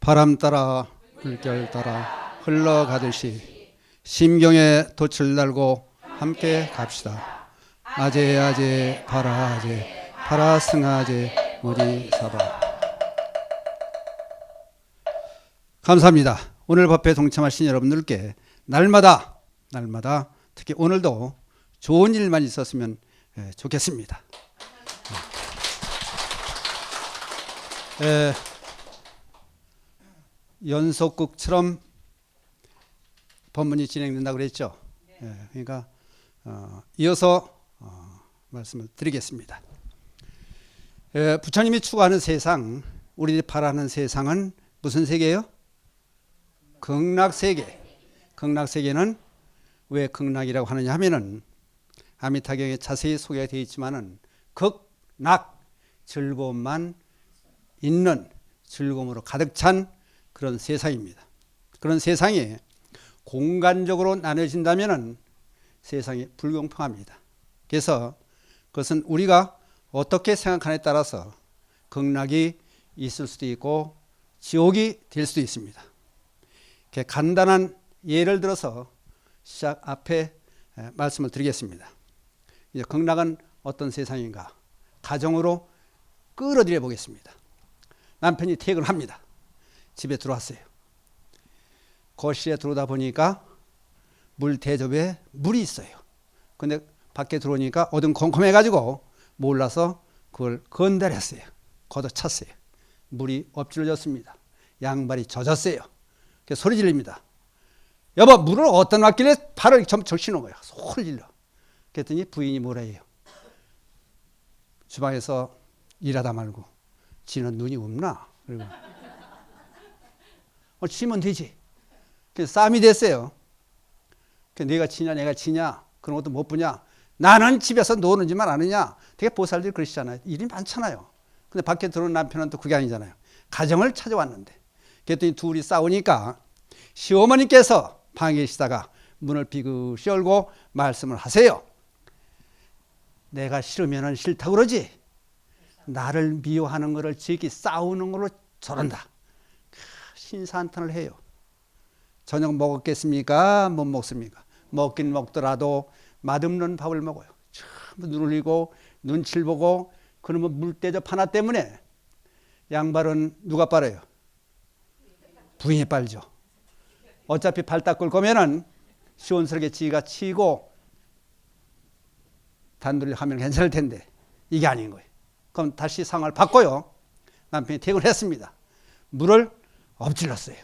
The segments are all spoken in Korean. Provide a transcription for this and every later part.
바람 따라 물결 따라 흘러가듯이 심경에 돛을 달고 함께 갑시다. 아제 아제 바라 아제 바라 승아제 모지 사바. 감사합니다. 오늘 법회에 동참하신 여러분들께 날마다 특히 오늘도 좋은 일만 있었으면 좋겠습니다. 연속극처럼 법문이 진행된다고 그랬죠. 그러니까 이어서 말씀을 드리겠습니다. 부처님이 추구하는 세상, 우리들이 바라는 세상은 무슨 세계예요? 극락세계. 극락세계는 왜 극락이라고 하느냐 하면은 아미타경에 자세히 소개가 되어 있지만은 극락, 즐거움만 있는, 즐거움으로 가득 찬 그런 세상입니다. 그런 세상이 공간적으로 나눠진다면은 세상이 불공평합니다. 그래서 그것은 우리가 어떻게 생각하느냐에 따라서 극락이 있을 수도 있고 지옥이 될 수도 있습니다. 간단한 예를 들어서 시작 앞에 말씀을 드리겠습니다. 이제 극락은 어떤 세상인가? 가정으로 끌어들여 보겠습니다. 남편이 퇴근을 합니다. 집에 들어왔어요. 거실에 들어오다 보니까 물 대접에 물이 있어요. 근데 밖에 들어오니까 어둠컴컴해가지고 몰라서 그걸 건달했어요. 걷어찼어요. 물이 엎질러졌습니다. 양발이 젖었어요. 그래서 소리 질립니다. 여보, 물을 어디다 놨길래 발을 적시는 거야. 소리 질러. 그랬더니 부인이 뭐라 해요? 주방에서 일하다 말고 지는 눈이 없나? 그리고 치면 되지. 그래서 싸움이 됐어요. 내가 치냐 내가 치냐 그런 것도 못 보냐. 나는 집에서 노는지만 아느냐. 되게 보살들이 그러시잖아요. 일이 많잖아요. 근데 밖에 들어온 남편은 또 그게 아니잖아요. 가정을 찾아왔는데 그랬더니 둘이 싸우니까 시어머니께서 방에 계시다가 문을 비그시 열고 말씀을 하세요. 내가 싫으면 싫다고 그러지. 나를 미워하는 거를 지키 싸우는 걸로 저런다. 신사한탄을 해요. 저녁 먹었겠습니까? 못 먹습니까? 먹긴 먹더라도 맛없는 밥을 먹어요. 눈 흘리고 눈치를 보고 그러면 물대접 하나 때문에 양발은 누가 빨아요? 부인이 빨죠. 어차피 발 닦을 거면은 시원스럽게 지가 치고 단둘이 하면 괜찮을 텐데 이게 아닌 거예요. 그럼 다시 상황을 바꿔요. 남편이 퇴근했습니다. 물을 엎질렀어요.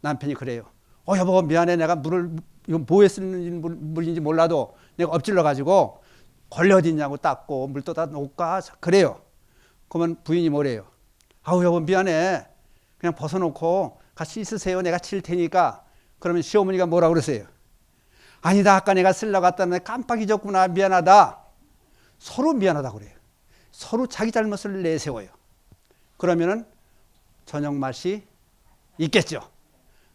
남편이 그래요. 여보 미안해. 내가 물을 뭐에 쓰는 물인지 몰라도 내가 엎질러가지고 걸레 어디 있냐고 닦고 물 떠다 놓을까 그래요. 그러면 부인이 뭐래요? 여보 미안해. 그냥 벗어놓고 같이 있으세요. 내가 칠 테니까. 그러면 시어머니가 뭐라고 그러세요? 아니다. 아까 내가 쓰려고 했다는데 깜빡 잊었구나. 미안하다. 서로 미안하다고 그래요. 서로 자기 잘못을 내세워요. 그러면은 저녁 맛이 있겠죠.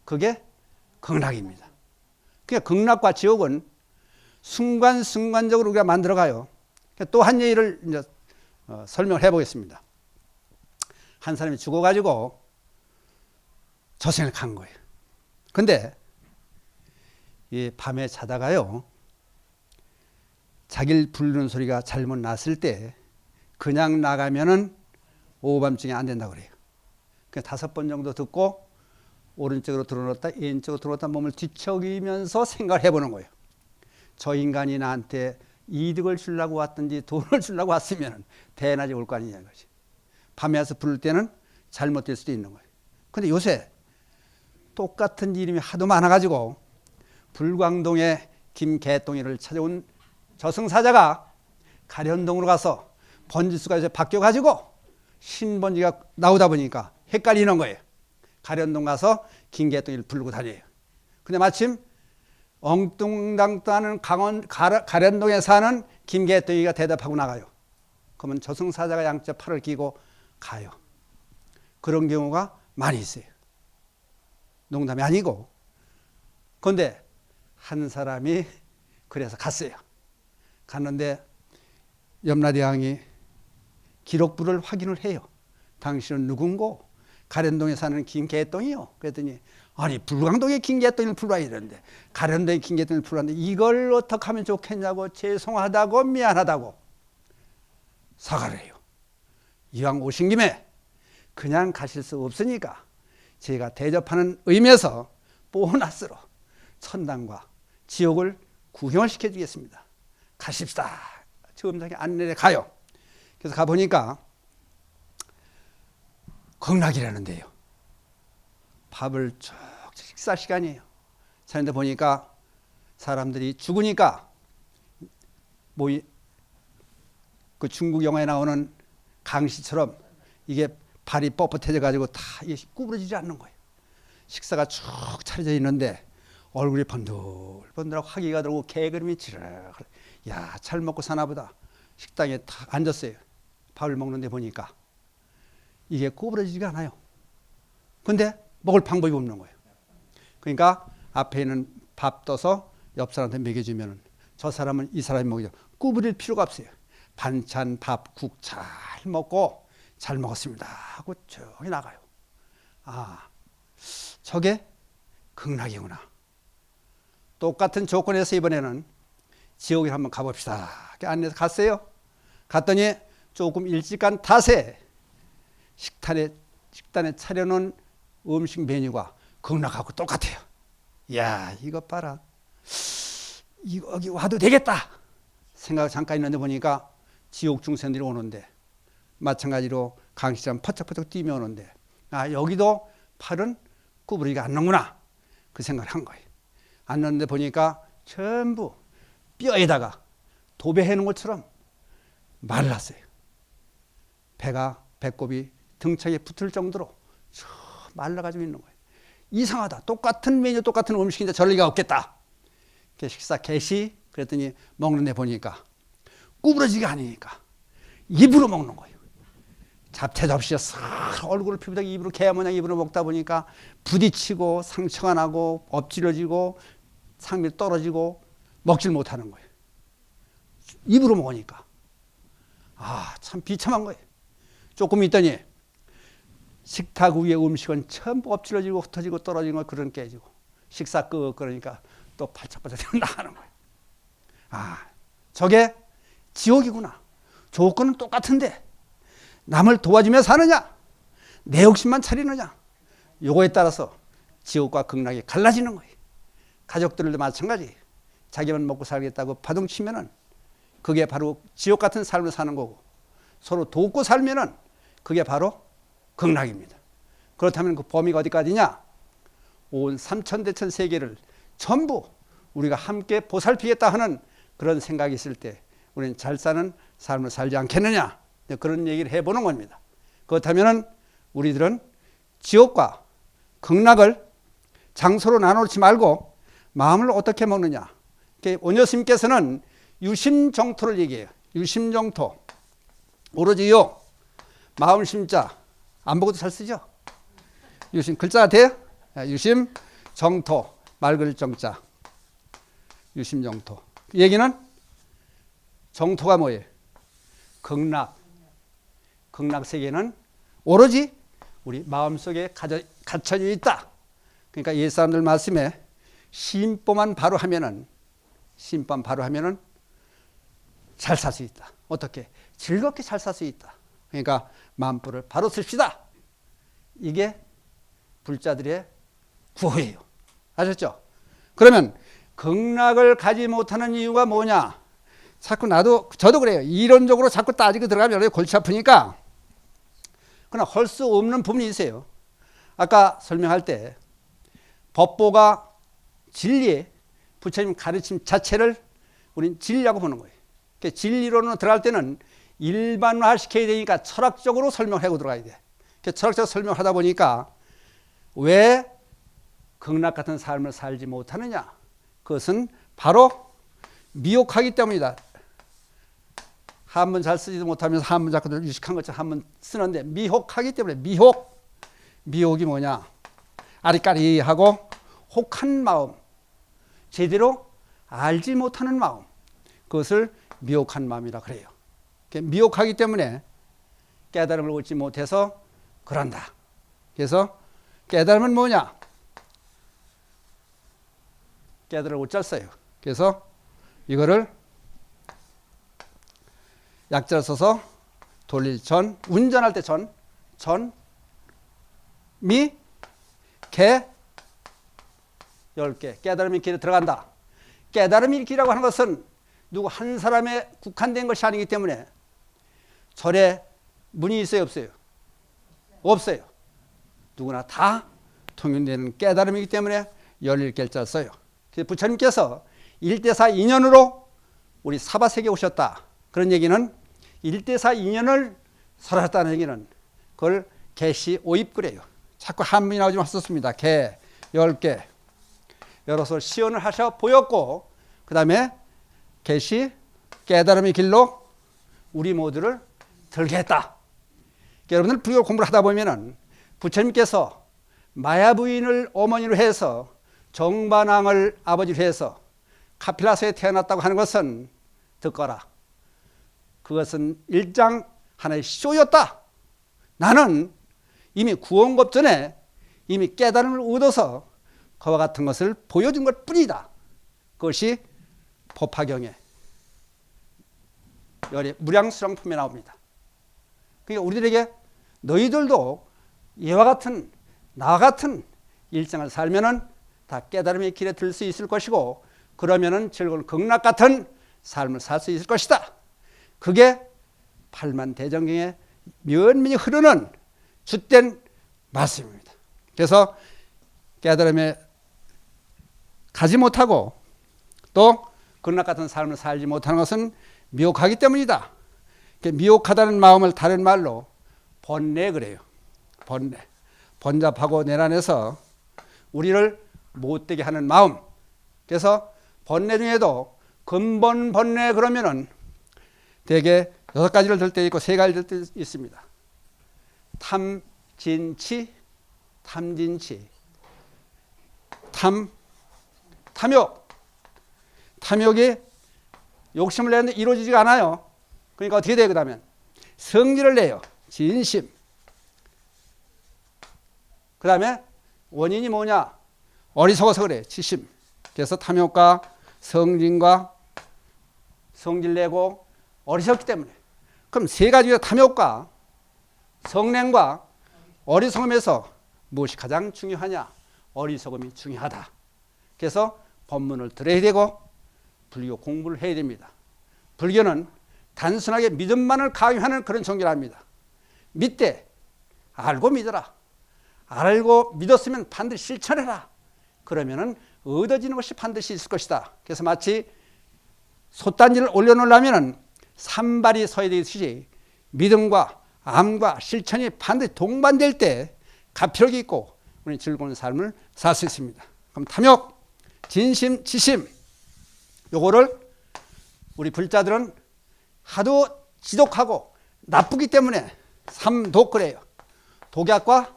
그게 극락입니다. 그러니까 극락과 지옥은 순간순간적으로 우리가 만들어가요. 또 한 예를 이제 설명을 해보겠습니다. 한 사람이 죽어가지고 저승을 간 거예요. 근데 이 밤에 자다가요, 자기를 부르는 소리가 잘못 났을 때 그냥 나가면은 오후밤중에 안 된다고 그래요. 그러니까 5번 정도 듣고 오른쪽으로 들어놓았다 왼쪽으로 들어놓았다 몸을 뒤척이면서 생각을 해보는 거예요. 저 인간이 나한테 이득을 주려고 왔든지 돈을 주려고 왔으면 대낮에 올 거 아니냐 이거지. 밤에 와서 부를 때는 잘못될 수도 있는 거예요. 근데 요새 똑같은 이름이 하도 많아가지고 불광동에 김개똥이를 찾아온 저승사자가 가련동으로 가서 번지수가 이제 바뀌어가지고 신번지가 나오다 보니까 헷갈리는 거예요. 가련동 가서 김개똥이를 부르고 다녀요. 근데 마침 엉뚱당땅하는 가련동에 사는 김개똥이가 대답하고 나가요. 그러면 저승사자가 양쪽 팔을 끼고 가요. 그런 경우가 많이 있어요. 농담이 아니고. 그런데 한 사람이 그래서 갔어요. 갔는데 염라대왕이 기록부를 확인을 해요. 당신은 누군고? 가련동에 사는 김개똥이요. 그랬더니 아니 불광동에 김개똥을 불러야 되는데 가련동에 김개똥을 불렀는데 이걸 어떻게 하면 좋겠냐고 죄송하다고 미안하다고 사과를 해요. 이왕 오신 김에 그냥 가실 수 없으니까 제가 대접하는 의미에서 보너스로 천당과 지옥을 구경을 시켜주겠습니다. 가십시다. 점장이 안내를 가요. 그래서 가보니까 극락이라는데요. 밥을 쭉 식사 시간이에요. 자는데 보니까 사람들이 죽으니까 그 중국 영화에 나오는 강시처럼 이게 발이 뻣뻣해져 가지고 다 구부러지지 않는 거예요. 식사가 쭉 차려져 있는데 얼굴이 번들번들하고 화기가 들고 개그름이 지르르. 야, 잘 먹고 사나 보다. 식당에 딱 앉았어요. 밥을 먹는데 보니까 이게 구부러지지가 않아요. 근데 먹을 방법이 없는 거예요. 그러니까 앞에 있는 밥 떠서 옆 사람한테 먹여주면 저 사람은 이 사람이 먹이죠. 구부릴 필요가 없어요. 반찬, 밥, 국 잘 먹고 잘 먹었습니다 하고 조용히 나가요. 아, 저게 극락이구나. 똑같은 조건에서 이번에는 지옥에 한번 가봅시다. 안내서 갔어요. 갔더니 조금 일찍 간 탓에 식단에 차려놓은 음식 메뉴가 극락하고 똑같아요. 이야, 이거 봐라. 이거 여기 와도 되겠다 생각 잠깐 있는데 보니까 지옥 중생들이 오는데 마찬가지로 강시장 퍼쩍퍼쩍 뛰며 오는데 아, 여기도 팔은 구부리지가 않는구나 그 생각을 한 거예요. 앉는데 보니까 전부 뼈에다가 도배해 놓은 것처럼 말랐어요. 배꼽이 등짝에 붙을 정도로 말라가지고 있는 거예요. 이상하다. 똑같은 메뉴 똑같은 음식인데 저럴 리가 없겠다. 식사 개시 그랬더니 먹는데 보니까 구부러지가 아니니까 입으로 먹는 거예요. 잡채 접시에 싹 얼굴을 피우다가 입으로 개 모양 입으로 먹다 보니까 부딪히고 상처가 나고 엎질러지고 상밀 떨어지고 먹질 못하는 거예요. 입으로 먹으니까 아, 참 비참한 거예요. 조금 있더니 식탁 위에 음식은 전부 엎질러지고 흩어지고 떨어지는 거 그런 깨지고 식사 끄 그러니까 또 팔짝팔짝 나가는 거예요. 아, 저게 지옥이구나. 조건은 똑같은데 남을 도와주며 사느냐 내 욕심만 차리느냐 요거에 따라서 지옥과 극락이 갈라지는 거예요. 가족들도 마찬가지. 자기만 먹고 살겠다고 파동치면은 그게 바로 지옥 같은 삶을 사는 거고 서로 돕고 살면은 그게 바로 극락입니다. 그렇다면 그 범위가 어디까지냐? 온 삼천대천 세계를 전부 우리가 함께 보살피겠다 하는 그런 생각이 있을 때 우리는 잘 사는 삶을 살지 않겠느냐? 그런 얘기를 해보는 겁니다. 그렇다면 우리들은 지옥과 극락을 장소로 나누지 말고 마음을 어떻게 먹느냐? 원효스님께서는 유심정토를 얘기해요. 유심정토. 오로지요. 마음심자. 안 보고도 잘 쓰죠? 유심 글자 같아요? 유심정토. 맑을 정자. 유심정토. 얘기는 정토가 뭐예요? 극락. 극락 세계는 오로지 우리 마음속에 갇혀져 있다. 그러니까 옛사람들 말씀에 심법만 바로 하면은 잘 살 수 있다. 어떻게? 즐겁게 잘 살 수 있다. 그러니까 마음불을 바로 씁시다. 이게 불자들의 구호예요. 아셨죠? 그러면 극락을 가지 못하는 이유가 뭐냐? 자꾸 저도 그래요. 이론적으로 자꾸 따지고 들어가면 골치 아프니까. 그러나 할 수 없는 부분이 있어요. 아까 설명할 때 법보가 진리에 부처님 가르침 자체를 우린 진리라고 보는 거예요. 진리론으로 들어갈 때는 일반화 시켜야 되니까 철학적으로 설명하고 들어가야 돼. 철학적으로 설명하다 보니까 왜 극락 같은 삶을 살지 못하느냐? 그것은 바로 미혹하기 때문이다. 한문 잘 쓰지도 못하면서 한문 자꾸 유식한 것처럼 한문 쓰는데 미혹하기 때문에 미혹이 뭐냐? 아리까리하고 혹한 마음, 제대로 알지 못하는 마음, 그것을 미혹한 마음이라 그래요. 미혹하기 때문에 깨달음을 얻지 못해서 그런다. 그래서 깨달음은 뭐냐? 깨달을 오자 써요. 그래서 이거를 약자를 써서 돌릴 전, 운전할 때 전, 미, 개, 10개. 깨달음이 길에 들어간다. 깨달음이 길이라고 하는 것은 누구 한 사람에 국한된 것이 아니기 때문에 절에 문이 있어요, 없어요? 없어요. 누구나 다 통용되는 깨달음이기 때문에 열릴 결자를 써요. 그래서 부처님께서 1대4 인연으로 우리 사바세계에 오셨다. 그런 얘기는 1대4 인연을 설하셨다는 얘기는 그걸 개시 오입그래요. 자꾸 한문이 나오지 않았습니다. 개 10개 열어서 시연을 하셔 보였고, 그 다음에 개시 깨달음의 길로 우리 모두를 들게 했다. 여러분들 불교 공부를 하다 보면은 부처님께서 마야 부인을 어머니로 해서 정반왕을 아버지로 해서 카필라서에 태어났다고 하는 것은 듣거라. 그것은 일장 하나의 쇼였다. 나는 이미 구원급 전에 이미 깨달음을 얻어서 그와 같은 것을 보여준 것 뿐이다. 그것이 법화경에 열의 무량수량품에 나옵니다. 그러니까 우리들에게 너희들도 이와 같은 나와 같은 일생을 살면은 다 깨달음의 길에 들 수 있을 것이고, 그러면은 즐거운 극락 같은 삶을 살 수 있을 것이다. 그게 팔만대정경에 면면히 흐르는 주된 말씀입니다. 그래서 깨달음에 가지 못하고 또 극락 같은 삶을 살지 못하는 것은 미혹하기 때문이다. 미혹하다는 마음을 다른 말로 번뇌 그래요. 번뇌. 번잡하고 내란해서 우리를 못되게 하는 마음. 그래서 번뇌 중에도 근본 번뇌 그러면은 대개 6가지를 들 때 있고 3가지를 들 때 있습니다. 탐진치, 탐욕. 탐욕이 욕심을 내는데 이루어지지가 않아요. 그러니까 어떻게 돼요? 그러면 성질을 내요. 진심. 그 다음에 원인이 뭐냐? 어리석어서 그래. 치심. 그래서 탐욕과 성진과 성질 내고 어리석기 때문에. 그럼 3가지의 탐욕과 성냄과 어리석음에서 무엇이 가장 중요하냐? 어리석음이 중요하다. 그래서 법문을 들어야 되고 불교 공부를 해야 됩니다. 불교는 단순하게 믿음만을 강요하는 그런 종교랍니다. 믿되 알고 믿어라. 알고 믿었으면 반드시 실천해라. 그러면은 얻어지는 것이 반드시 있을 것이다. 그래서 마치 솥단지를 올려놓으려면은 산발이 서야 되듯이 믿음과 암과 실천이 반드시 동반될 때 가피력이 있고 우리는 즐거운 삶을 살 수 있습니다. 그럼 탐욕, 진심, 치심 요거를 우리 불자들은 하도 지독하고 나쁘기 때문에 삼독 그래요. 독약과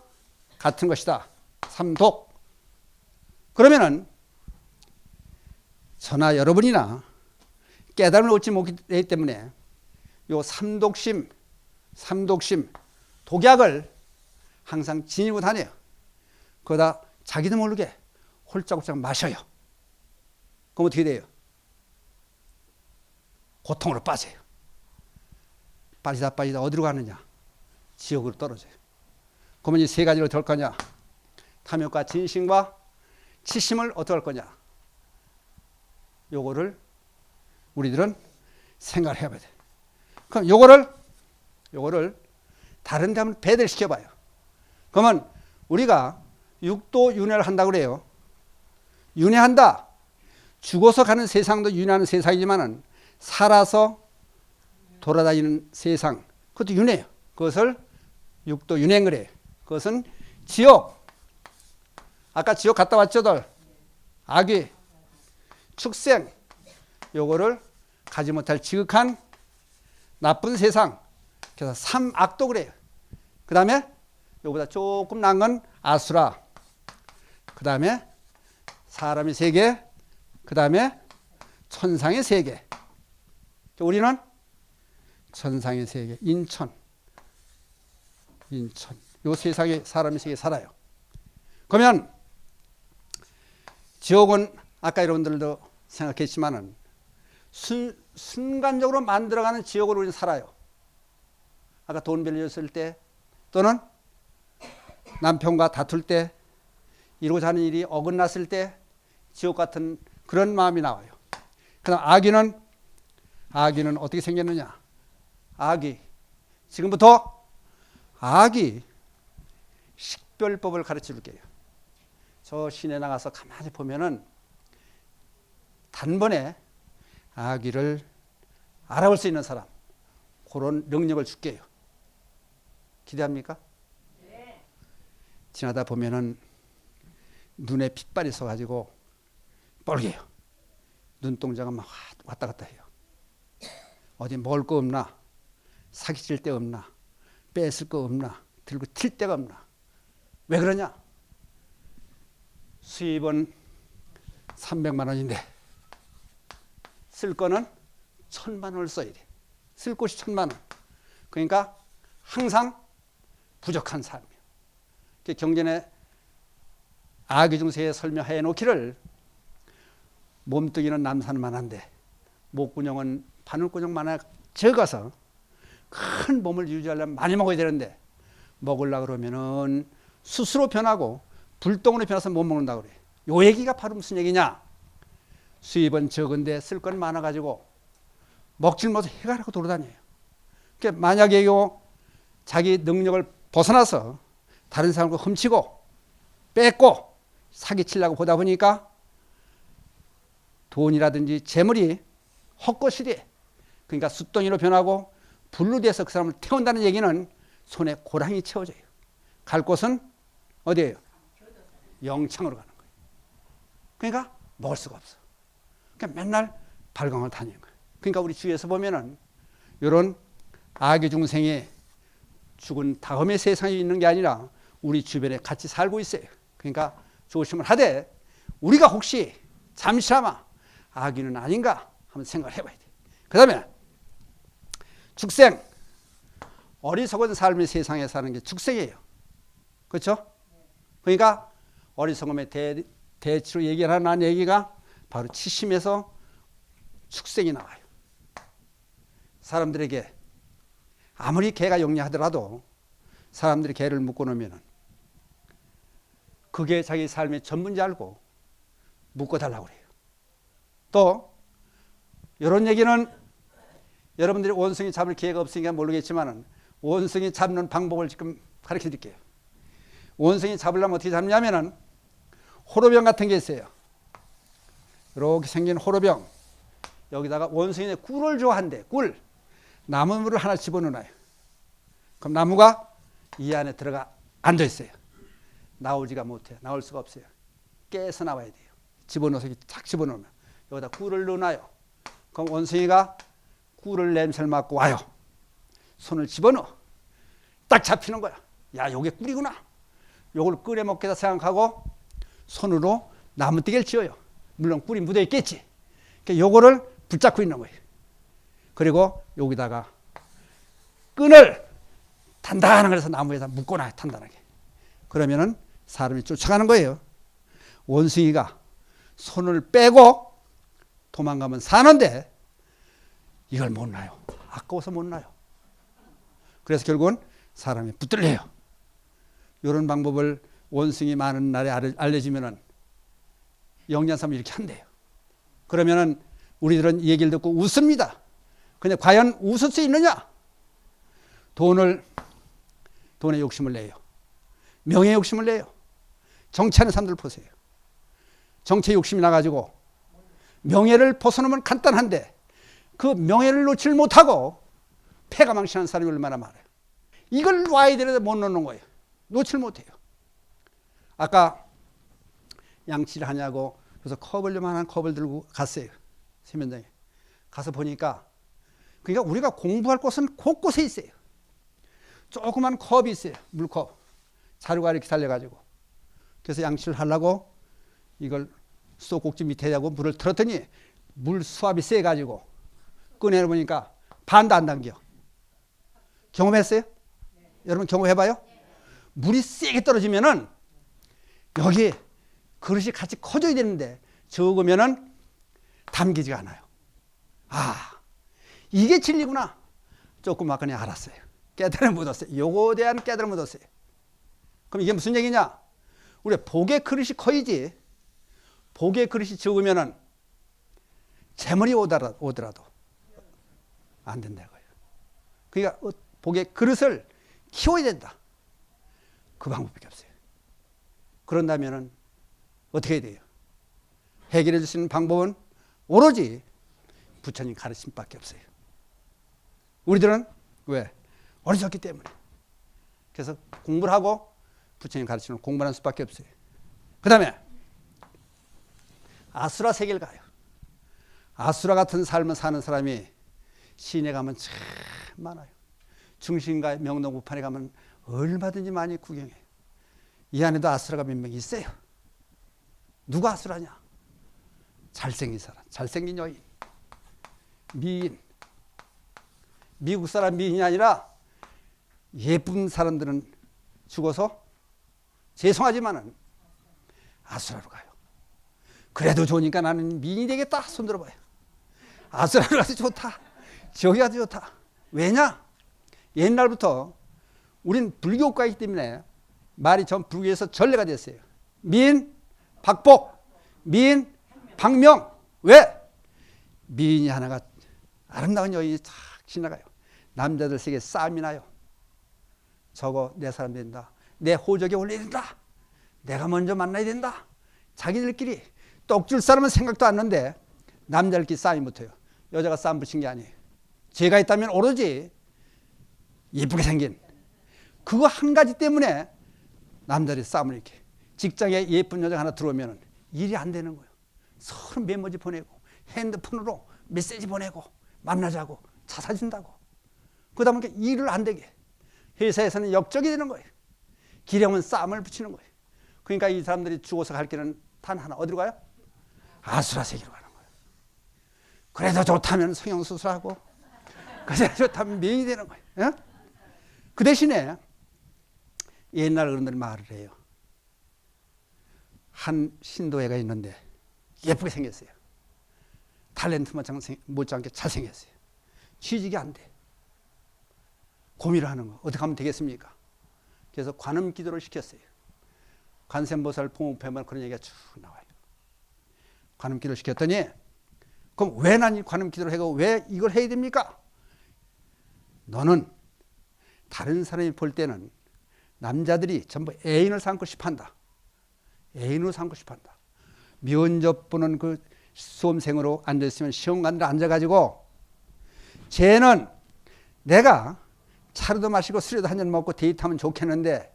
같은 것이다. 삼독. 그러면은 저나 여러분이나 깨달음을 얻지 못하기 때문에 요 삼독심, 독약을 항상 지니고 다녀요. 그러다 자기도 모르게 홀짝홀짝 마셔요. 그럼 어떻게 돼요? 고통으로 빠져요. 빠지다 어디로 가느냐? 지옥으로 떨어져요. 그러면 이 3가지를 어떻게 할 거냐? 탐욕과 진심과 치심을 어떻게 할 거냐? 요거를 우리들은 생각을 해야 돼. 그럼 요거를 다른 데 한번 배대를 시켜봐요. 그러면 우리가 육도 윤회를 한다고 그래요. 윤회한다. 죽어서 가는 세상도 윤회하는 세상이지만은 살아서 돌아다니는 세상, 그것도 윤회예요. 그것을 육도 윤회인 그래요. 그것은 지옥. 아까 지옥 갔다 왔죠들. 악귀, 축생. 요거를 가지 못할 지극한 나쁜 세상. 그래서 삼악도 그래요. 그 다음에 요보다 조금 나은 건 아수라. 그 다음에 사람이 3개. 그 다음에 천상의 3개. 우리는 천상의 3개. 인천. 요 세상에 사람이 세계 살아요. 그러면 지옥은 아까 여러분들도 생각했지만은 순간적으로 만들어가는 지옥으로 우리는 살아요. 아까 돈 빌려줬을 때 또는 남편과 다툴 때 이루고자 하는 일이 어긋났을 때 지옥 같은 그런 마음이 나와요. 그다음 아기는 어떻게 생겼느냐? 지금부터 아기 식별법을 가르쳐 줄게요. 저 시내 나가서 가만히 보면은 단번에 아기를 알아볼 수 있는 사람, 그런 능력을 줄게요. 기대합니까? 네. 지나다 보면은 눈에 핏발이 서가지고 뻘개요. 눈동자가 막 왔다 갔다 해요. 어디 먹을 거 없나? 사기칠 데 없나? 뺏을 거 없나? 들고 튈 데가 없나? 왜 그러냐? 수입은 300만 원인데 쓸 거는 1000만 원을 써야 돼. 쓸 곳이 1000만 원. 그러니까 항상 부족한 삶이에요. 경전에 아기 중세에 설명해 놓기를 몸뚱이는 남산만한데 목구녕은 바늘구녕만한 적어서 큰 몸을 유지하려면 많이 먹어야 되는데 먹으려고 그러면은 스스로 변하고 불똥으로 변해서 못 먹는다고 그래. 요 얘기가 바로 무슨 얘기냐? 수입은 적은데 쓸 건 많아가지고 먹질 못해 해가 하고 돌아다녀요. 그러니까 만약에 자기 능력을 벗어나서 다른 사람을 훔치고 뺏고 사기치려고 보다 보니까 돈이라든지 재물이 헛것이 돼. 그러니까 숫덩이로 변하고 불로 돼서 그 사람을 태운다는 얘기는 손에 고랑이 채워져요. 갈 곳은 어디예요? 영창으로 가는 거예요. 그러니까 먹을 수가 없어. 그러니까 맨날 발광을 다니는 거예요. 그러니까 우리 주위에서 보면은 이런 아기 중생이 죽은 다음에 세상에 있는 게 아니라 우리 주변에 같이 살고 있어요. 그러니까 조심을 하되 우리가 혹시 잠시나마 아기는 아닌가 한번 생각을 해봐야 돼. 그 다음에 죽생, 어리석은 삶의 세상에 사는 게 죽생이에요. 그렇죠? 그러니까 어리석음의 대치로 얘기하는 얘기가 바로 치심에서 축생이 나와요. 사람들에게 아무리 개가 영리하더라도 사람들이 개를 묶어 놓으면 그게 자기 삶의 전부인지 알고 묶어달라고 그래요. 또 이런 얘기는 여러분들이 원숭이 잡을 기회가 없으니까 모르겠지만 원숭이 잡는 방법을 지금 가르쳐 드릴게요. 원숭이 잡으려면 어떻게 잡냐면은 호로병 같은 게 있어요. 이렇게 생긴 호로병. 여기다가 원숭이는 꿀을 좋아한대. 꿀. 나무물을 하나 집어넣어요. 그럼 나무가 이 안에 들어가 앉아 있어요. 나오지가 못해요. 나올 수가 없어요. 깨서 나와야 돼요. 집어넣어서 탁 집어넣으면 여기다 꿀을 넣어놔요. 그럼 원숭이가 꿀을 냄새를 맡고 와요. 손을 집어넣어. 딱 잡히는 거야. 야, 요게 꿀이구나. 요걸 끓여 먹겠다 생각하고 손으로 나무떼기를 쥐어요. 물론 꿀이 묻어 있겠지. 그러니까 요거를 붙잡고 있는 거예요. 그리고 여기다가 끈을 단단한 거에서 나무에다 묶어놔요. 단단하게. 그러면은 사람이 쫓아가는 거예요. 원숭이가 손을 빼고 도망가면 사는데 이걸 못 놔요. 아까워서 못 놔요. 그래서 결국은 사람이 붙들려요. 이런 방법을 원숭이 많은 날에 알려지면은 영리한 사람이 이렇게 한대요. 그러면은 우리들은 이 얘기를 듣고 웃습니다. 근데 과연 웃을 수 있느냐? 돈에 욕심을 내요. 명예에 욕심을 내요. 정치하는 사람들 보세요. 정치에 욕심이 나가지고 명예를 벗어놓으면 간단한데 그 명예를 놓질 못하고 패가 망신하는 사람이 얼마나 많아요. 이걸 놔야 되는데 못 놓는 거예요. 놓질 못해요. 아까 양치를 하냐고 그래서 요만한 컵을 들고 갔어요. 세면장에. 가서 보니까 그러니까 우리가 공부할 곳은 곳곳에 있어요. 조그만 컵이 있어요. 물컵. 자루가 이렇게 달려가지고. 그래서 양치를 하려고 이걸 수도꼭지 밑에 하고 물을 틀었더니 물 수압이 세가지고 꺼내보니까 반도 안 당겨. 경험했어요? 네. 여러분 경험해봐요? 네. 물이 세게 떨어지면은 여기 그릇이 같이 커져야 되는데 적으면은 담기지가 않아요. 아, 이게 진리구나. 조금 아까니 알았어요. 깨달음 묻었어요. 요거에 대한 깨달음 묻었어요. 그럼 이게 무슨 얘기냐? 우리 복의 그릇이 커야지. 복의 그릇이 적으면은 재물이 오더라도 안 된다 이거예요. 그러니까 복의 그릇을 키워야 된다. 그 방법밖에 없어요. 그런다면은 어떻게 해야 돼요? 해결해 줄 수 있는 방법은 오로지 부처님 가르침밖에 없어요. 우리들은 왜? 어리석기 때문에. 그래서 공부를 하고 부처님 가르치는 공부하는 수밖에 없어요. 그 다음에 아수라 세계를 가요. 아수라 같은 삶을 사는 사람이 시내 가면 참 많아요. 중심가 명동구판에 가면 얼마든지 많이 구경해요. 이 안에도 아수라가 몇 명 있어요. 누가 아수라냐? 잘생긴 사람, 잘생긴 여인, 미인. 미국 사람 미인이 아니라 예쁜 사람들은 죽어서 죄송하지만은 아수라로 가요. 그래도 좋으니까 나는 미인이 되겠다. 손 들어봐요. 아수라로 가서 좋다. 저기 가서 좋다. 왜냐? 옛날부터 우린 불교국가이기 때문에 말이 전 불교에서 전례가 됐어요. 미인 박복, 미인 박명. 왜? 미인이 하나가 아름다운 여인이 탁 지나가요. 남자들 세계 싸움이 나요. 저거 내 사람 된다. 내 호적에 올려야 된다. 내가 먼저 만나야 된다. 자기들끼리 떡줄 사람은 생각도 안 나는데 남자들끼리 싸움이 붙어요. 여자가 싸움 붙인 게 아니에요. 죄가 있다면 오로지 예쁘게 생긴 그거 한 가지 때문에 남자들이 싸움을 이렇게. 직장에 예쁜 여자가 하나 들어오면 일이 안 되는 거예요. 서로 메모지 보내고 핸드폰으로 메시지 보내고 만나자고 차 사준다고. 그러다 보니까 일을 안 되게. 회사에서는 역적이 되는 거예요. 길에 오면 싸움을 붙이는 거예요. 그러니까 이 사람들이 죽어서 갈 길은 단 하나. 어디로 가요? 아수라 세계로 가는 거예요. 그래도 좋다면 성형수술하고 그래도 좋다면 미인이 되는 거예요. 예? 그 대신에 옛날 어른들이 말을 해요. 한 신도애가 있는데 예쁘게 생겼어요. 탤런트 못지않게 잘생겼어요. 취직이 안 돼. 고민을 하는 거. 어떻게 하면 되겠습니까? 그래서 관음 기도를 시켰어요. 관세음보살 봉옥패만 그런 얘기가 쭉 나와요. 관음 기도를 시켰더니 그럼 왜 난 이 관음 기도를 하고 왜 이걸 해야 됩니까? 너는 다른 사람이 볼 때는 남자들이 전부 애인을 삼고 싶어한다. 애인으로 삼고 싶어한다. 면접 보는 그 수험생으로 앉아있으면 시험관들 앉아가지고 쟤는 내가 차라도 마시고 술에도 한잔 먹고 데이트하면 좋겠는데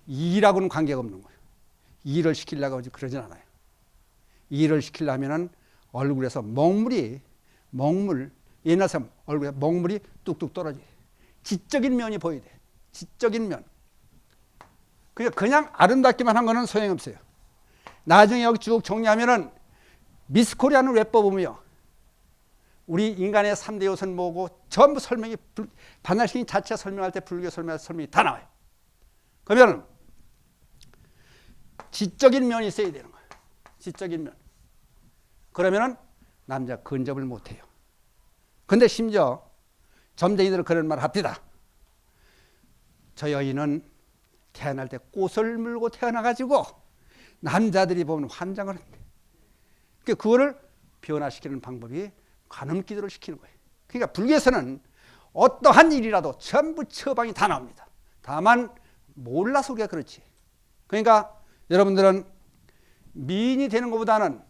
일하고는 관계가 없는 거예요. 일을 시키려고 하지 그러진 않아요. 일을 시키려면은 얼굴에서 먹물, 옛날 사람 얼굴에 먹물이 뚝뚝 떨어져요. 지적인 면이 보여야 돼. 지적인 면. 그냥 아름답기만 한 거는 소용없어요. 나중에 여기 쭉 정리하면은 미스 코리아는 왜 뽑으며 우리 인간의 3대 요소는 뭐고 전부 설명이 반야신이 자체 설명할 때 불교 설명할 때 설명이 다 나와요. 그러면 지적인 면이 있어야 되는 거예요. 지적인 면. 그러면은 남자 근접을 못 해요. 근데 심지어 점쟁이들은 그런 말 합니다. 저 여인은 태어날 때 꽃을 물고 태어나가지고 남자들이 보면 환장을 한대. 그거를 변화시키는 방법이 관음기도를 시키는 거예요. 그러니까 불교에서는 어떠한 일이라도 전부 처방이 다 나옵니다. 다만 몰라서 우리가 그렇지. 그러니까 여러분들은 미인이 되는 것보다는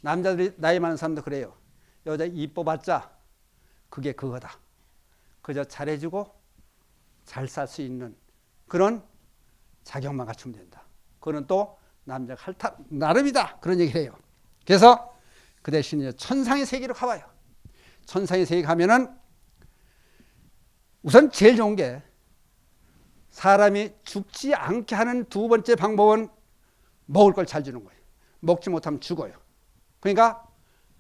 남자들이 나이 많은 사람도 그래요. 여자 이뻐봤자 그게 그거다. 그저 잘해주고 잘 살 수 있는 그런 자격만 갖추면 된다. 그거는 또 남자가 할 나름이다. 그런 얘기를 해요. 그래서 그 대신 천상의 세계로 가봐요. 천상의 세계 가면은 우선 제일 좋은 게 사람이 죽지 않게 하는 두 번째 방법은 먹을 걸 잘 주는 거예요. 먹지 못하면 죽어요. 그러니까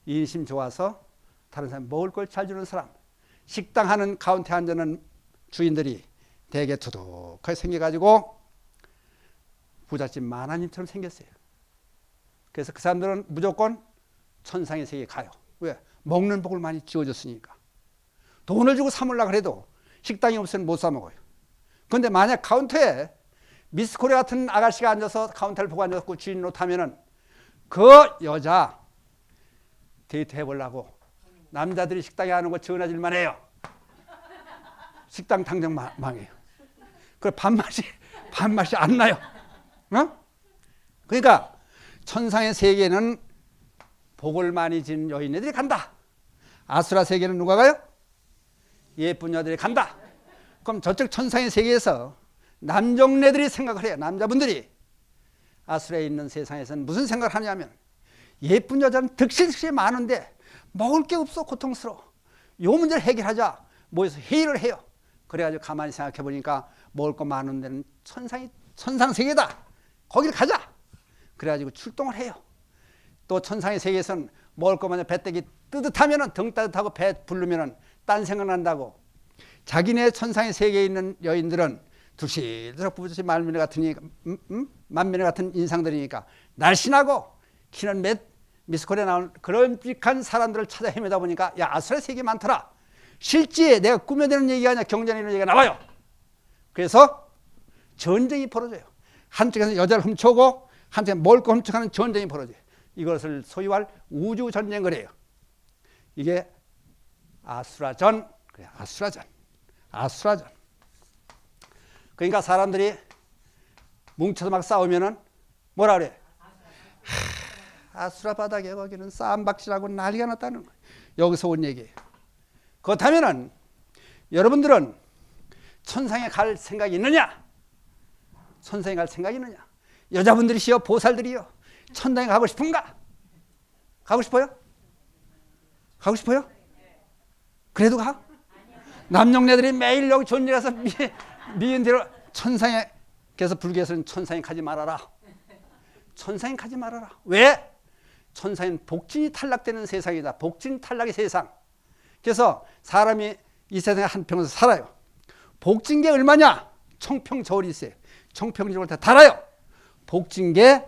인심 좋아서 다른 사람 먹을 걸 잘 주는 사람. 식당 하는 가운데 앉는 주인들이 되게 두둑하게 생겨가지고 부잣집 만화님처럼 생겼어요. 그래서 그 사람들은 무조건 천상의 세계에 가요. 왜? 먹는 복을 많이 지어줬으니까. 돈을 주고 사 먹으려고 해도 식당이 없으면 못 사 먹어요. 그런데 만약 카운터에 미스코리아 같은 아가씨가 앉아서 카운터를 보고 앉아서 주인 노릇하면은 그 여자 데이트 해보려고 남자들이 식당에 가는 거 전화질만 해요. 식당 당장 망해요. 그 밥맛이 안 나요. 어? 그러니까 천상의 세계는 복을 많이 진 여인네들이 간다. 아수라 세계는 누가 가요? 예쁜 여자들이 간다. 그럼 저쪽 천상의 세계에서 남종네들이 생각을 해요. 남자분들이 아수라에 있는 세상에서는 무슨 생각을 하냐면 예쁜 여자는 득실득실 많은데 먹을 게 없어 고통스러워. 이 문제를 해결하자 모여서 회의를 해요. 그래가지고 가만히 생각해 보니까 먹을 거 많은 데는 천상 세계다. 거길 가자. 그래가지고 출동을 해요. 또 천상의 세계에서는 먹을 것만 배때기 뜨뜻하면은 등 따뜻하고 배 부르면은 딴 생각난다고. 자기네 천상의 세계에 있는 여인들은 두실두실 부부시 만면에 같은 인상들이니까 날씬하고 키는 미스코리아 나온 그런 직한 사람들을 찾아 헤매다 보니까 야 아수라 세계 많더라. 실제 내가 꾸며내는 얘기가 아니라 경전에 있는 얘기가 나와요. 그래서 전쟁이 벌어져요. 한쪽에서 여자를 훔쳐오고 한쪽에 먹을 거 훔쳐가는 전쟁이 벌어져요. 이것을 소유할 우주 전쟁을 해요. 이게 아수라전. 그래, 아수라전. 그러니까 사람들이 뭉쳐서 막 싸우면은 뭐라 그래? 아수라 바닥에 거기는 쌈박질하고 난리가 났다는 거예요. 여기서 온 얘기예요. 그렇다면은 여러분들은 천상에 갈 생각이 있느냐? 천상에 갈 생각이 있느냐? 여자분들이시여 보살들이여 천당에 가고 싶은가? 가고 싶어요? 가고 싶어요? 그래도 가? 남녀네들이 매일 여기 존재 가서 미인 대로 천상에, 그래서 불교에서는 천상에 가지 말아라. 천상에 가지 말아라. 왜? 천상은 복진이 탈락되는 세상이다. 복진 탈락의 세상. 그래서 사람이 이 세상에 한평에서 살아요. 복진계 얼마냐? 청평저울이 있어요. 청평저울 다 달아요. 복진계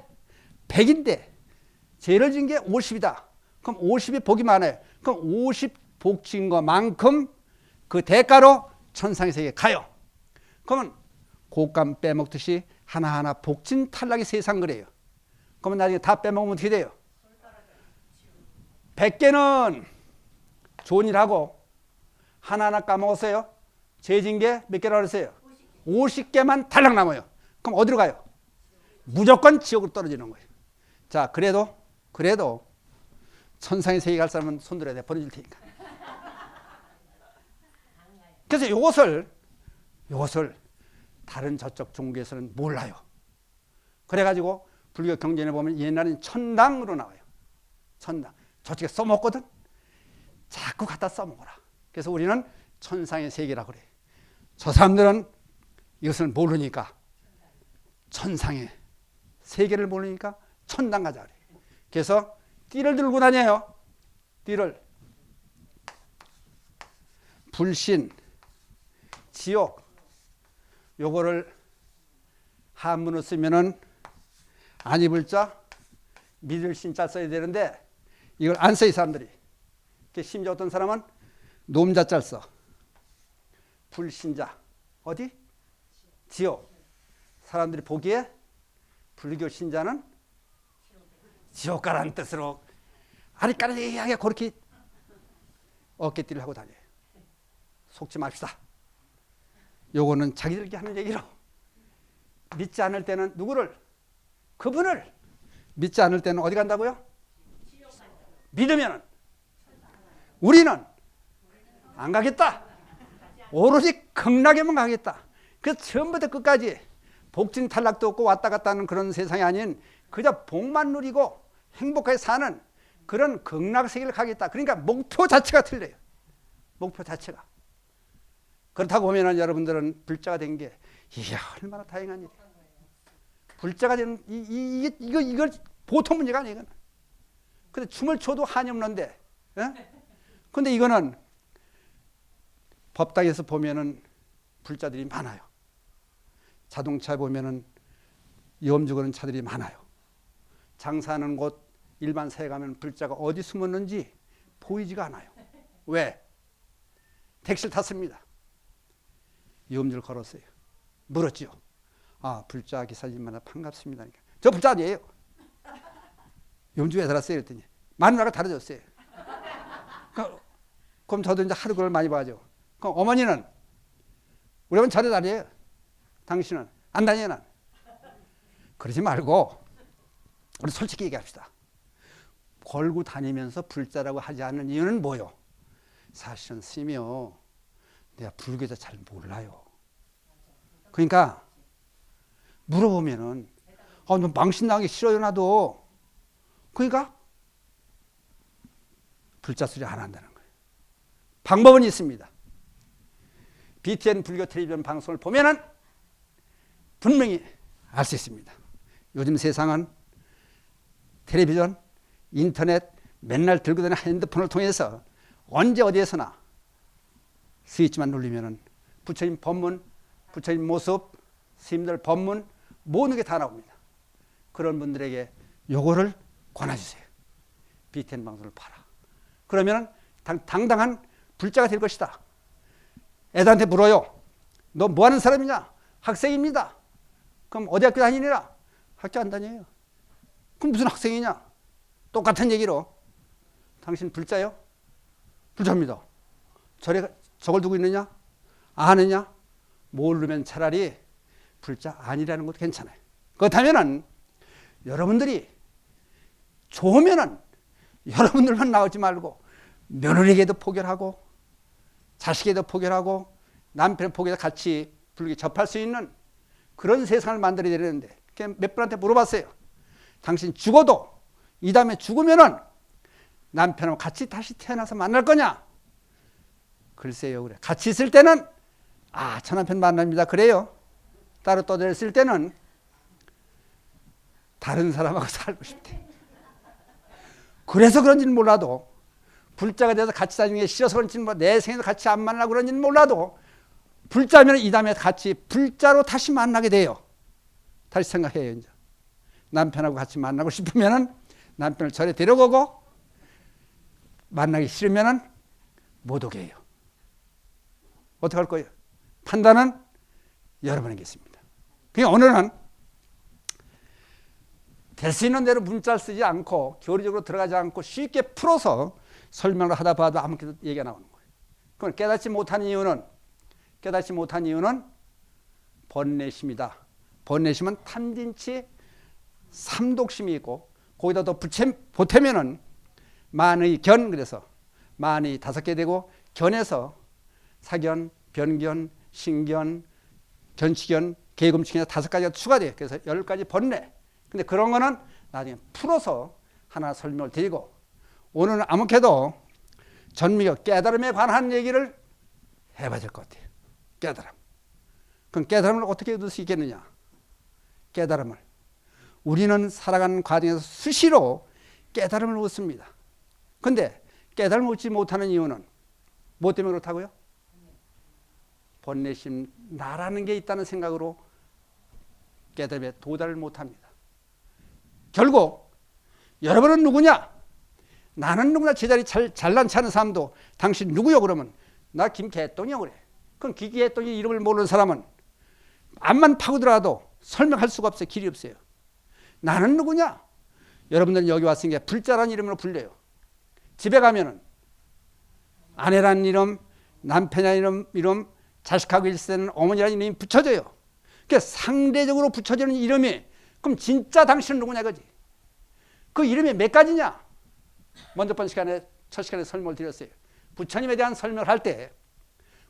100인데 죄를 진 게 50이다. 그럼 50이 복이 많아요. 그럼 50 복진 것만큼 그 대가로 천상의 세계에 가요. 그러면 곶감 빼먹듯이 하나하나 복진 탈락의 세상 그래요. 그러면 나중에 다 빼먹으면 어떻게 돼요? 100개는 좋은 일 하고 하나하나 까먹었어요. 죄진 게 몇 개라고 그랬어요? 50개만 탈락 남아요. 그럼 어디로 가요? 무조건 지옥으로 떨어지는 거예요. 자, 그래도 천상의 세계 갈 사람은 손들어야 돼. 보내줄 테니까. 그래서 이것을 다른 저쪽 종교에서는 몰라요. 그래가지고 불교 경전에 보면 옛날에는 천당으로 나와요. 천당. 저쪽에 써먹거든. 자꾸 갖다 써먹어라. 그래서 우리는 천상의 세계라고 그래. 저 사람들은 이것을 모르니까 천상의 세계를 모르니까 천당 가자 그래. 그래서 띠를 들고 다녀요. 띠를. 불신, 지옥. 요거를 한문으로 쓰면은 안 입을 자, 믿을 신자 써야 되는데 이걸 안 써 이 사람들이. 심지어 어떤 사람은 놈자자 써. 불신자. 어디? 지옥. 사람들이 보기에 불교 신자는 지옥 가라는 뜻으로 아리까리하게 그렇게 어깨띠를 하고 다녀요. 속지 맙시다. 요거는 자기들끼리 하는 얘기로. 믿지 않을 때는 누구를? 그분을. 믿지 않을 때는 어디 간다고요? 믿으면 우리는 안 가겠다. 오로지 극락에만 가겠다. 그래서 처음부터 끝까지 복진 탈락도 없고 왔다 갔다 하는 그런 세상이 아닌 그저 복만 누리고 행복하게 사는 그런 극락 세계를 가겠다. 그러니까 목표 자체가 틀려요. 목표 자체가. 그렇다고 보면 여러분들은 불자가 된 게 이야 얼마나 다행한 일이야. 불자가 되는 이거 보통 문제가 아니에요. 이건. 근데 춤을 춰도 한이 없는데, 근데 이거는 법당에서 보면은 불자들이 많아요. 자동차 보면은 염주 거는 차들이 많아요. 장사하는 곳 일반 사회 가면 불자가 어디 숨었는지 보이지가 않아요. 왜? 택시를 탔습니다. 염주를 걸었어요. 물었죠. 아, 불자 기사님 만나 반갑습니다. 저 불자 아니에요. 염주 왜 달았어요? 그랬더니 마누라가 달아줬어요. 그럼 저도 이제 하루 그걸 많이 봐죠. 그럼 어머니는 우리 어머니 절에 다녀요. 당신은 안 다녀요. 난. 그러지 말고 우리 솔직히 얘기합시다. 걸고 다니면서 불자라고 하지 않는 이유는 뭐요? 사실은 스님이요, 내가 불교에서 잘 몰라요. 그러니까 물어보면은 너 망신나기 싫어요 나도. 그러니까 불자 소리 안 한다는 거예요. 방법은 있습니다. BTN 불교 텔레비전 방송을 보면은 분명히 알 수 있습니다. 요즘 세상은 텔레비전, 인터넷 맨날 들고 다니는 핸드폰을 통해서 언제 어디에서나 스위치만 누르면은 부처님 법문, 부처님 모습, 스님들 법문 모든 게 다 나옵니다. 그런 분들에게 요거를 권해주세요. BTN 방송을 봐라. 그러면은 당당한 불자가 될 것이다. 애들한테 물어요. 너 뭐 하는 사람이냐? 학생입니다. 그럼 어디 학교 다니느라? 학교 안 다녀요. 그럼 무슨 학생이냐? 똑같은 얘기로 당신 불자요? 불자입니다. 절에 저걸 두고 있느냐? 아느냐? 모르면 차라리 불자 아니라는 것도 괜찮아요. 그렇다면은 여러분들이 좋으면은 여러분들만 나오지 말고 며느리에게도 포결하고 자식에게도 포결하고 남편의 포결해서 같이 불교 접할 수 있는 그런 세상을 만들어야 되는데 몇 분한테 물어봤어요. 당신 죽어도 이 다음에 죽으면은 남편하고 같이 다시 태어나서 만날 거냐? 글쎄요, 그래. 같이 있을 때는 저 남편 만납니다. 그래요. 따로 떠들어 있을 때는 다른 사람하고 살고 싶대. 그래서 그런지는 몰라도 불자가 돼서 같이 다니는 게 싫어서 그런지는 내 생에도 같이 안 만나고 그런지는 몰라도 불자면 이 다음에 같이 불자로 다시 만나게 돼요. 다시 생각해요. 이제 남편하고 같이 만나고 싶으면은 남편을 절에 데려가고 만나기 싫으면은 못 오게 해요. 어떻게 할 거예요? 판단은 여러분에게 있습니다. 그러니까 오늘은 될 수 있는 대로 문자를 쓰지 않고 교리적으로 들어가지 않고 쉽게 풀어서 설명을 하다 봐도 아무것도 얘기가 나오는 거예요. 그건 깨닫지 못한 이유는 번뇌심이다. 번뇌심은 탐진치 삼독심이 있고 거기다 더 보태면은 만의 견, 그래서 만이 5개 되고 견에서 사견, 변견, 신견, 견치견, 계금치견 5가지가 추가돼요. 그래서 10가지 번뇌. 근데 그런 거는 나중에 풀어서 하나 설명을 드리고, 오늘은 아무래도 전미교 깨달음에 관한 얘기를 해봐야 될 것 같아요. 깨달음. 그럼 깨달음을 어떻게 얻을 수 있겠느냐? 깨달음을. 우리는 살아가는 과정에서 수시로 깨달음을 얻습니다. 근데 깨달음을 얻지 못하는 이유는 뭐 때문에 그렇다고요? 번뇌심, 나라는 게 있다는 생각으로 깨달음에 도달을 못합니다. 결국 여러분은 누구냐? 나는 누구냐? 제자리 잘난 체하는 사람도 당신 누구요? 그러면 나 김개똥이요 그래. 그럼 김개똥이 이름을 모르는 사람은 앞만 파고 들어가도 설명할 수가 없어요. 길이 없어요. 나는 누구냐? 여러분들은 여기 왔으니까 불자라는 이름으로 불려요. 집에 가면은 아내라는 이름, 남편이라는 이름, 자식하고 있을 때는 어머니라는 이름이 붙여져요. 그러니까 상대적으로 붙여지는 이름이, 그럼 진짜 당신은 누구냐 그지? 그 이름이 몇 가지냐? 먼저 첫 시간에 설명을 드렸어요. 부처님에 대한 설명을 할 때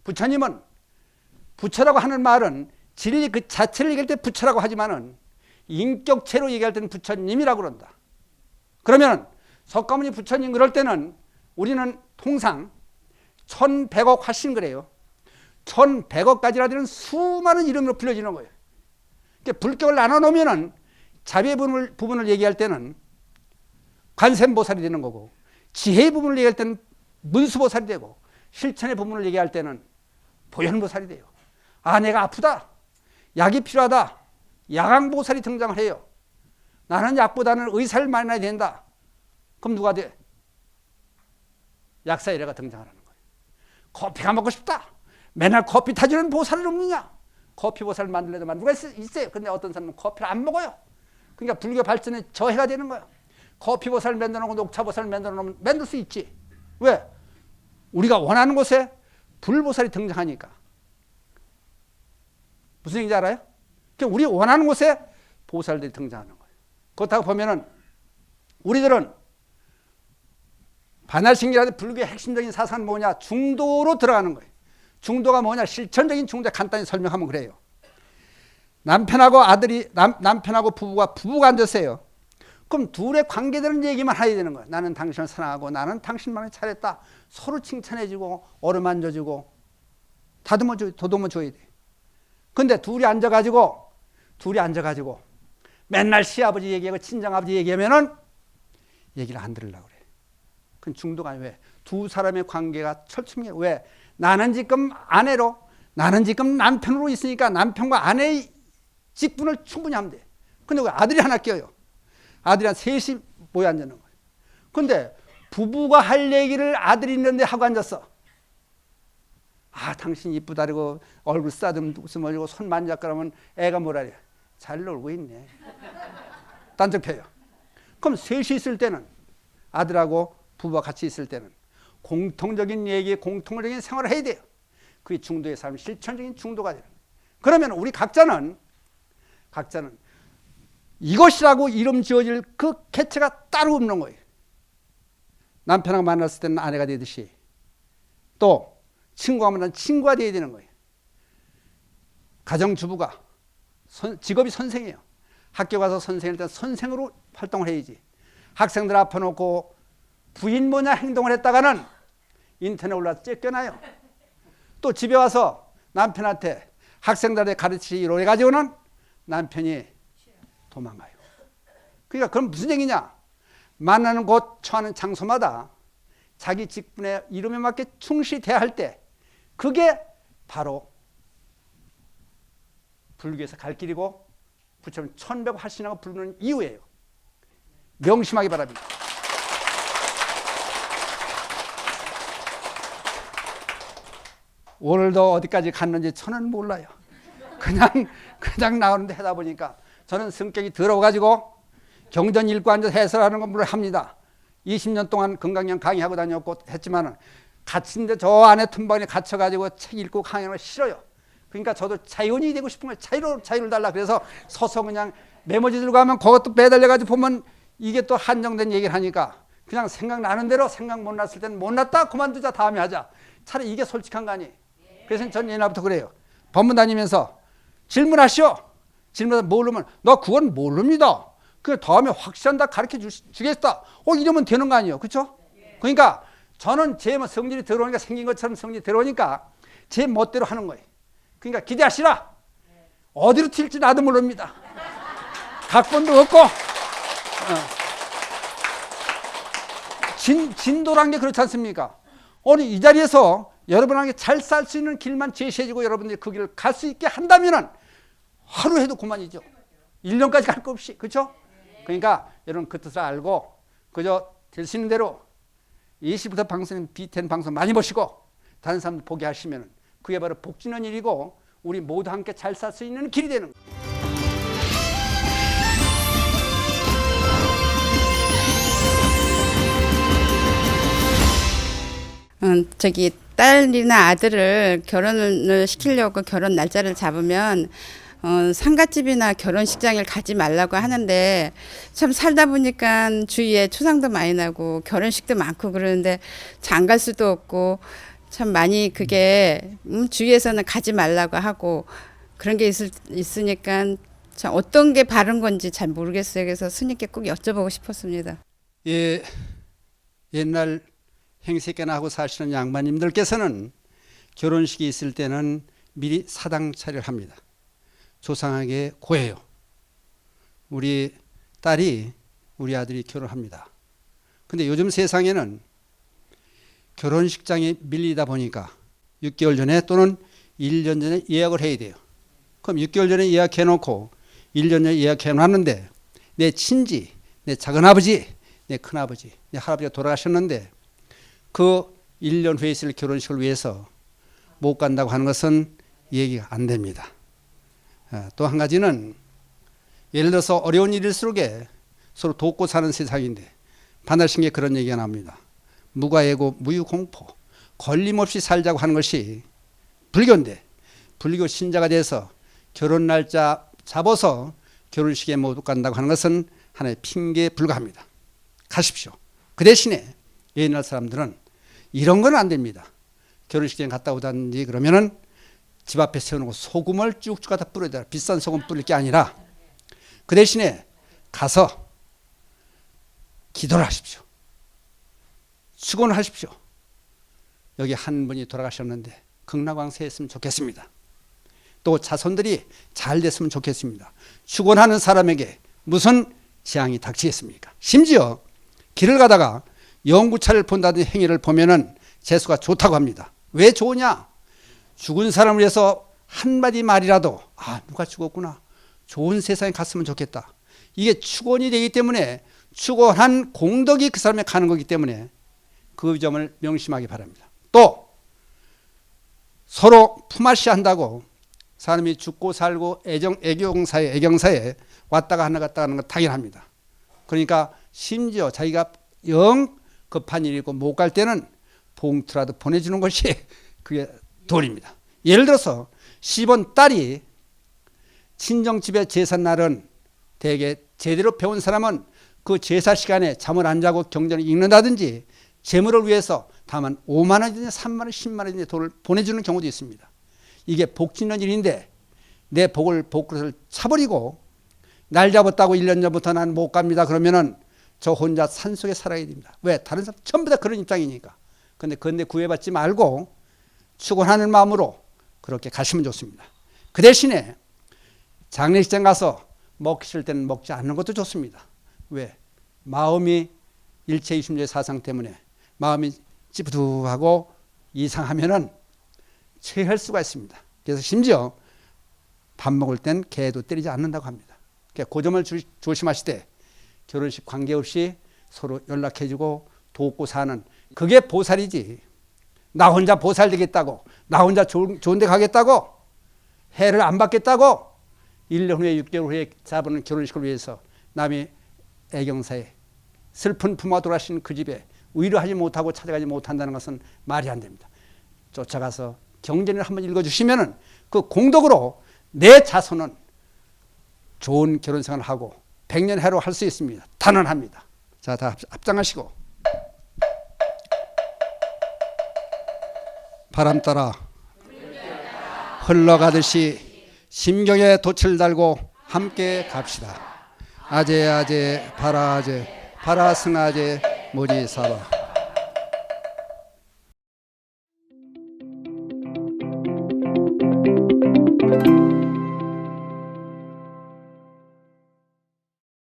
부처님은, 부처라고 하는 말은 진리 그 자체를 얘기할 때 부처라고 하지만은 인격체로 얘기할 때는 부처님이라고 그런다. 그러면 석가모니 부처님 그럴 때는 우리는 통상 1100억 화신 그래요. 1100억 가지라 되는 수많은 이름으로 불려지는 거예요. 그러니까 불격을 나눠 놓으면은 자비의 부분을 얘기할 때는 관세음보살이 되는 거고, 지혜의 부분을 얘기할 때는 문수보살이 되고, 실천의 부분을 얘기할 때는 보현보살이 돼요. 내가 아프다. 약이 필요하다. 약왕보살이 등장을 해요. 나는 약보다는 의사를 만나야 된다. 그럼 누가 돼? 약사이래가 등장하는 거예요. 커피가 먹고 싶다. 맨날 커피 타주는 보살은 없느냐? 커피 보살을 만들려면 누가 있어요. 근데 어떤 사람은 커피를 안 먹어요. 그러니까 불교 발전에 저해가 되는 거예요. 커피 보살을 만들어 놓고 녹차 보살을 만들어 놓으면 만들 수 있지. 왜? 우리가 원하는 곳에 불보살이 등장하니까. 무슨 얘기인지 알아요? 그러니까 우리 원하는 곳에 보살들이 등장하는 거예요. 그렇다고 보면은 우리들은 반야신기라는 불교의 핵심적인 사상은 뭐냐? 중도로 들어가는 거예요. 중도가 뭐냐? 실천적인 중도 간단히 설명하면 그래요. 남편하고 부부가 앉으세요. 그럼 둘의 관계되는 얘기만 해야 되는 거예요. 나는 당신을 사랑하고 나는 당신만을 잘했다. 서로 칭찬해주고 어루만져주고 도듬어 줘야 돼. 근데 둘이 앉아가지고 맨날 시아버지 얘기하고 친정아버지 얘기하면은 얘기를 안 들으려고 그래. 그건 중도가 아니에요. 왜? 두 사람의 관계가 철저해. 왜? 나는 지금 아내로, 나는 지금 남편으로 있으니까 남편과 아내의 직분을 충분히 하면 돼. 근데 왜 아들이 하나 껴요? 아들이 한 셋이 모여 앉는 거예요. 근데 부부가 할 얘기를 아들이 있는데 하고 앉았어. 아, 당신 이쁘다고 얼굴 쓰다듬고 손 만져 그러면 애가 뭐라 그래? 잘 놀고 있네. 딴적해요. 그럼 셋이 있을 때는 아들하고 부부가 같이 있을 때는 공통적인 얘기, 공통적인 생활을 해야 돼요. 그게 중도의 삶, 실천적인 중도가 되는 거예요. 그러면 우리 각자는 이것이라고 이름 지어질 그 개체가 따로 없는 거예요. 남편하고 만났을 때는 아내가 되듯이 또 친구가 만나면 친구가 되어야 되는 거예요. 가정주부가 직업이 선생이에요. 학교 가서 선생일 때 선생으로 활동을 해야지. 학생들 앞에 놓고 부인 뭐냐 행동을 했다가는 인터넷에 올라서 쫓겨나요. 또 집에 와서 남편한테 학생들한테 가르치기로 해가지고는 남편이 도망가요. 그러니까 그럼 무슨 얘기냐? 만나는 곳, 처하는 장소마다 자기 직분의 이름에 맞게 충실히 대해야 할 때 그게 바로 불교에서 갈 길이고 부처님 천백화신이라고 부르는 이유예요. 명심하기 바랍니다. 오늘도 어디까지 갔는지 저는 몰라요. 그냥 나오는데 하다 보니까 저는 성격이 더러워가지고 경전 읽고 앉아서 해설하는 건 물론 합니다. 20년 동안 건강량 강의하고 다녔고 했지만은 갇힌데 저 안에 틈바구니에 갇혀가지고 책 읽고 강의하는 거 싫어요. 그러니까 저도 자연이 되고 싶은 거예요. 자유를 달라. 그래서 서서 그냥 메모지 들고 가면 그것도 매달려가지고 보면 이게 또 한정된 얘기를 하니까 그냥 생각나는 대로 생각 못 났을 때는 못 났다 그만두자 다음에 하자. 차라리 이게 솔직한 거 아니에요. 그래서 전 옛날부터 그래요. 법문 다니면서 질문하시오. 질문해서 모르면 너 그건 모릅니다. 그 다음에 확실한다 가르쳐 주겠다. 이러면 되는 거 아니에요. 그렇죠? 그러니까 저는 제 성질이 들어오니까 생긴 것처럼 성질이 들어오니까 제 멋대로 하는 거예요. 그러니까 기대하시라. 어디로 튈지 나도 모릅니다. 각본도 없고 진도란 게 그렇지 않습니까? 오늘 이 자리에서 여러분에게 잘 살 수 있는 길만 제시해주고 여러분들이 그 길을 갈 수 있게 한다면은 하루 해도 그만이죠. 1년까지 갈 거 없이. 그렇죠? 그러니까 여러분 그 뜻을 알고 그저 될 수 있는 대로 20부터 방송, B10 방송 많이 보시고 다른 사람들 보게 하시면 그게 바로 복지는 일이고 우리 모두 함께 잘 살 수 있는 길이 되는 거예요. 딸이나 아들을 결혼을 시키려고 결혼 날짜를 잡으면 상갓집이나 결혼식장을 가지 말라고 하는데 참 살다 보니까 주위에 초상도 많이 나고 결혼식도 많고 그러는데 장 갈 수도 없고 참 많이 그게 주위에서는 가지 말라고 하고 그런 게 있으니까 참 어떤 게 바른 건지 잘 모르겠어요. 그래서 스님께 꼭 여쭤보고 싶었습니다. 예, 옛날 행세께나 하고 사시는 양반님들께서는 결혼식이 있을 때는 미리 사당 차례를 합니다. 조상에게 고해요. 우리 딸이 우리 아들이 결혼합니다. 근데 요즘 세상에는 결혼식장이 밀리다 보니까 6개월 전에 또는 1년 전에 예약을 해야 돼요. 그럼 6개월 전에 예약해놓고 1년 전에 예약해놨는데 내 친지, 내 작은아버지, 내 큰아버지, 내 할아버지가 돌아가셨는데 그 1년 후에 있을 결혼식을 위해서 못 간다고 하는 것은 얘기가 안 됩니다. 또 한 가지는 예를 들어서 어려운 일일수록 서로 돕고 사는 세상인데 반달신경에 그런 얘기가 나옵니다. 무가예고 무유공포, 걸림없이 살자고 하는 것이 불교인데 불교 신자가 돼서 결혼 날짜 잡아서 결혼식에 못 간다고 하는 것은 하나의 핑계에 불과합니다. 가십시오. 그 대신에 옛날 사람들은 이런 건 안 됩니다. 결혼식에 갔다 오다든지 그러면은 집 앞에 세워놓고 소금을 쭉쭉 갖다 뿌려야 비싼 소금 뿌릴 게 아니라 그 대신에 가서 기도를 하십시오. 수고를 하십시오. 여기 한 분이 돌아가셨는데 극락왕세했으면 좋겠습니다. 또 자손들이 잘 됐으면 좋겠습니다. 축원하는 사람에게 무슨 재앙이 닥치겠습니까? 심지어 길을 가다가 영구차를 본다는 행위를 보면은 재수가 좋다고 합니다. 왜 좋으냐? 죽은 사람을 위해서 한마디 말이라도 누가 죽었구나. 좋은 세상에 갔으면 좋겠다. 이게 축원이 되기 때문에 축원한 공덕이 그 사람에 가는 거기 때문에 그 점을 명심하기 바랍니다. 또 서로 품앗이 한다고 사람이 죽고 살고 애경사에 왔다가 갔다 하는 건 당연합니다. 그러니까 심지어 자기가 영 급한 일이고 못 갈 때는 봉투라도 보내주는 것이 그게 도리입니다. 예를 들어서 시번 딸이 친정집에 제삿날은 대개 제대로 배운 사람은 그 제사 시간에 잠을 안 자고 경전을 읽는다든지 재물을 위해서 다만 5만 원이든지 3만 원, 10만 원이든지 돈을 보내주는 경우도 있습니다. 이게 복 짓는 일인데 내 복그릇을 차버리고 날 잡았다고 1년 전부터 난 못 갑니다. 그러면은 저 혼자 산속에 살아야 됩니다. 왜? 다른 사람 전부 다 그런 입장이니까. 근데 구애받지 말고 축원하는 마음으로 그렇게 가시면 좋습니다. 그 대신에 장례식장 가서 먹기 싫을 때는 먹지 않는 것도 좋습니다. 왜? 마음이 일체이심주의 사상 때문에 마음이 찌부두하고 이상하면은 체할 수가 있습니다. 그래서 심지어 밥 먹을 땐 개도 때리지 않는다고 합니다. 그 점을 조심하시되 결혼식 관계없이 서로 연락해주고 돕고 사는 그게 보살이지. 나 혼자 보살 되겠다고, 나 혼자 좋은 데 가겠다고, 해를 안 받겠다고 1년 후에 6개월 후에 잡은 결혼식을 위해서 남이 애경사에 슬픈 부모가 돌아가신 그 집에 위로하지 못하고 찾아가지 못한다는 것은 말이 안 됩니다. 쫓아가서 경전을 한번 읽어주시면은 그 공덕으로 내 자손은 좋은 결혼 생활을 하고 100년 해로 할 수 있습니다. 단언합니다. 자, 다 합장하시고 바람 따라 흘러가듯이 심경에 돛을 달고 함께 갑시다. 아제 아제 바라아제 바라승아제 모지사바